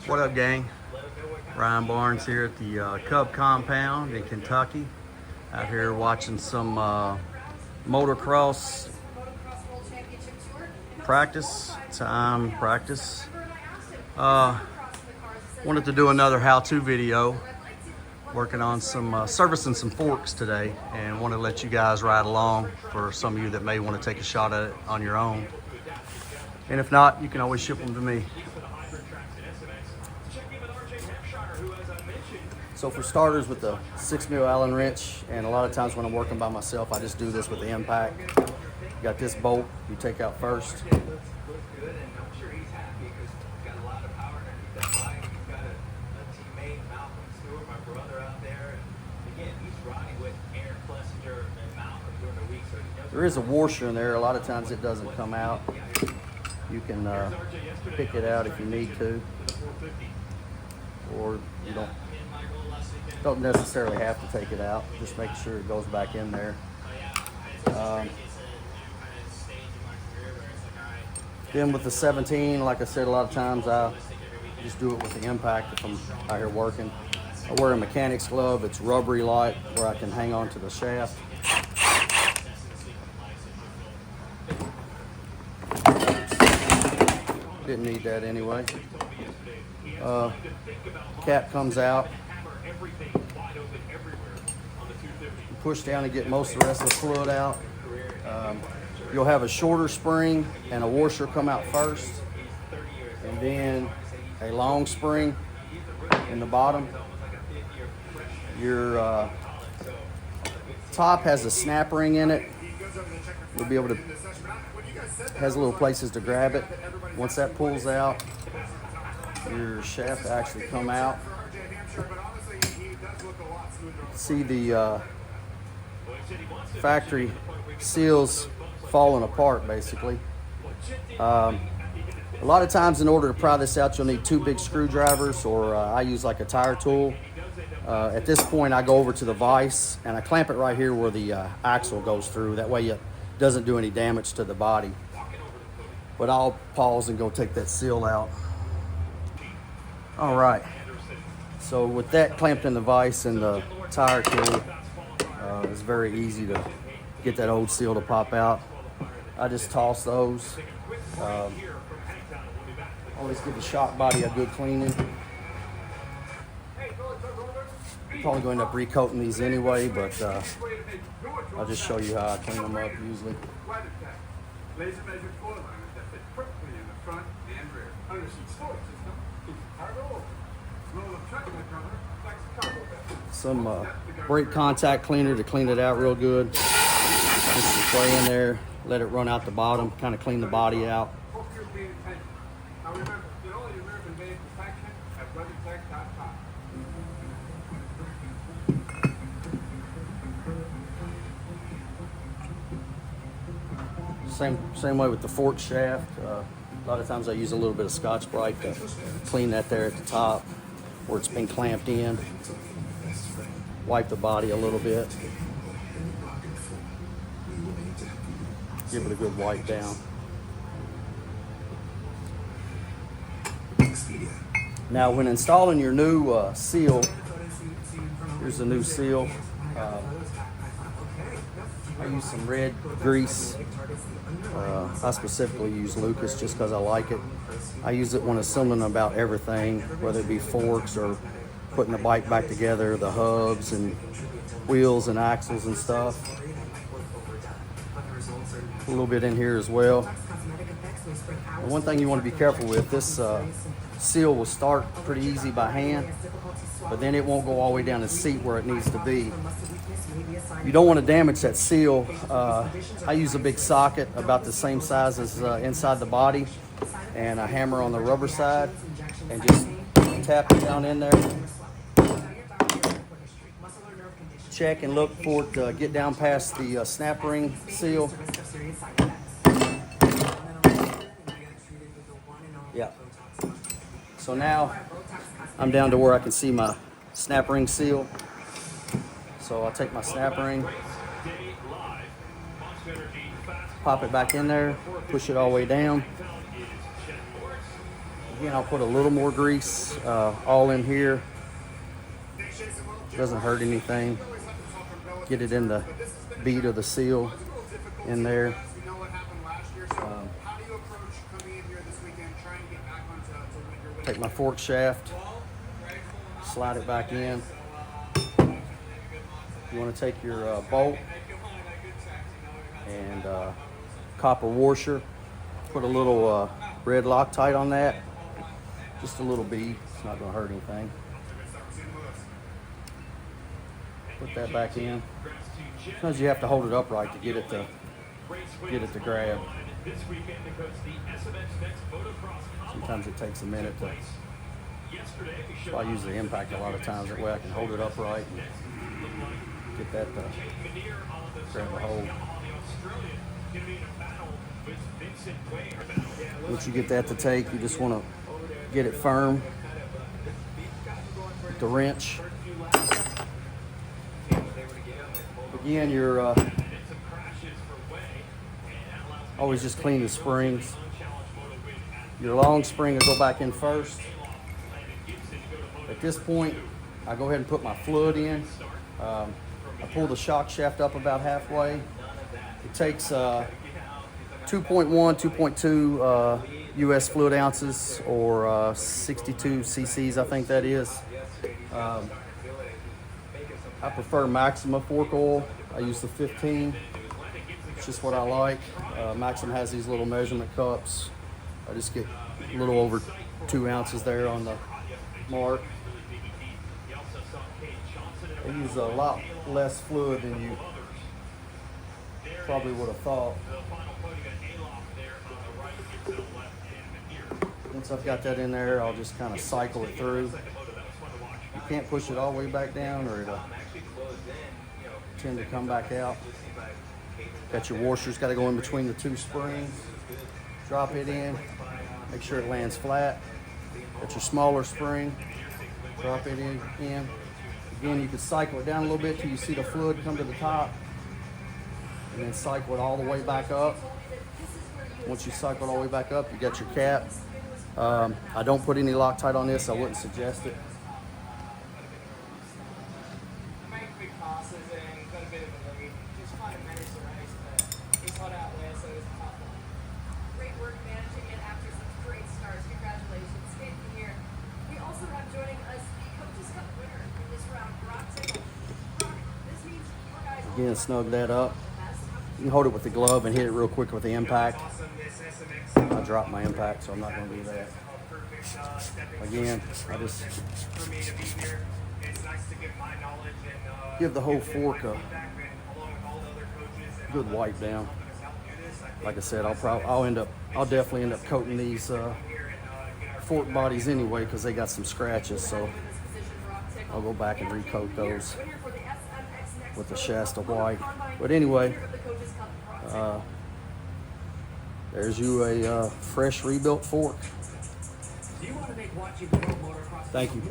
What up, gang? Ryan Barnes here at the Cub compound in Kentucky. Out here watching some motocross practice. Wanted to do another how-to video. Working on some servicing some forks today, and want to let you guys ride along for some of you that may want to take a shot at it on your own. And if not, you can always ship them to me. So for starters, with the 6mm Allen wrench, and a lot of times when I'm working by myself, I just do this with the impact. You got this bolt you take out first. There is a washer in there. A lot of times it doesn't come out. You can pick it out if you need to, or you don't necessarily have to take it out. Just make sure it goes back in there. Then with the 17, like I said, a lot of times I just do it with the impact if I'm out here working. I wear a mechanic's glove. It's rubbery light where I can hang on to the shaft. Didn't need that anyway. Cap comes out. Push down and get most of the rest of the fluid out. You'll have a shorter spring and a washer come out first, and then a long spring in the bottom. Your top has a snap ring in it. You'll be able to, has little places to grab it. Once that pulls out, your shaft will actually come out. See the factory seals falling apart, basically. A lot of times in order to pry this out, you'll need 2 big screwdrivers, or I use like a tire tool. At this point, I go over to the vise and I clamp it right here where the axle goes through. That way it doesn't do any damage to the body. But I'll pause and go take that seal out. All right. So with that clamped in the vise and the tire tool, it's very easy to get that old seal to pop out. I just toss those. Always give the shock body a good cleaning. Probably going to end up recoating these anyway, but I'll just show you how I clean them up usually. Some brake contact cleaner to clean it out real good. Just spray in there, let it run out the bottom, kind of clean the body out. Same way with the fork shaft. A lot of times I use a little bit of Scotch-Brite to clean that there at the top where it's been clamped in. Wipe the body a little bit. Give it a good wipe down. Now when installing your new seal, here's the new seal. I use some red grease. I specifically use Lucas just because I like it. I use it when assembling about everything, whether it be forks or putting the bike back together, the hubs and wheels and axles and stuff. A little bit in here as well. And one thing you want to be careful with, this seal will start pretty easy by hand, but then it won't go all the way down the seat where it needs to be. You don't want to damage that seal. I use a big socket about the same size as inside the body, and a hammer on the rubber side, and just tap it down in there. Check and look for it to get down past the snap ring seal. Yeah. So now I'm down to where I can see my snap ring seal. So I'll take my snap ring, pop it back in there, push it all the way down. Again, I'll put a little more grease all in here. Doesn't hurt anything. Get it in the bead of the seal in there. Take my fork shaft, slide it back in. You want to take your bolt and copper washer, put a little red Loctite on that, just a little bead. It's not going to hurt anything. Put that back in. Sometimes you have to hold it upright to get it to grab. Sometimes it takes a minute to. So I use the impact a lot of times. That way I can hold it upright and get that to grab the hold. Once you get that to take, you just want to get it firm with the wrench. Again, you're always just clean the springs. Your long spring will go back in first. At this point, I go ahead and put my fluid in. I pull the shock shaft up about halfway. It takes 2.1, 2.2 US fluid ounces, or 62 cc's, I think that is. I prefer Maxima fork oil. I use the 15. It's just what I like. Maxima has these little measurement cups. I just get a little over 2 ounces there on the mark. They use a lot less fluid than you probably would have thought. Once I've got that in there, I'll just kind of cycle it through. You can't push it all the way back down or it'll tend to come back out. Got your washers, got to go in between the two springs. Drop it in, make sure it lands flat. Got your smaller spring, drop it in. Again, you can cycle it down a little bit till you see the fluid come to the top, and then cycle it all the way back up. Once you cycle it all the way back up, you got your cap. I don't put any Loctite on this. I wouldn't suggest it. Great work managing it after some great starts. Congratulations. Stay here. We also have joining us the Coaches Cup winner in this round, Brock Tickle. Brock, this means your guys Again, snug that up. You can hold it with the glove and hit it real quick with the impact. I dropped my impact, so I'm not going to do that. Again, I just give the whole fork a good wipe down. Like I said, I'll definitely end up coating these fork bodies anyway because they got some scratches. So I'll go back and recoat those with the Shasta white. But anyway, there's you a fresh rebuilt fork. Thank you.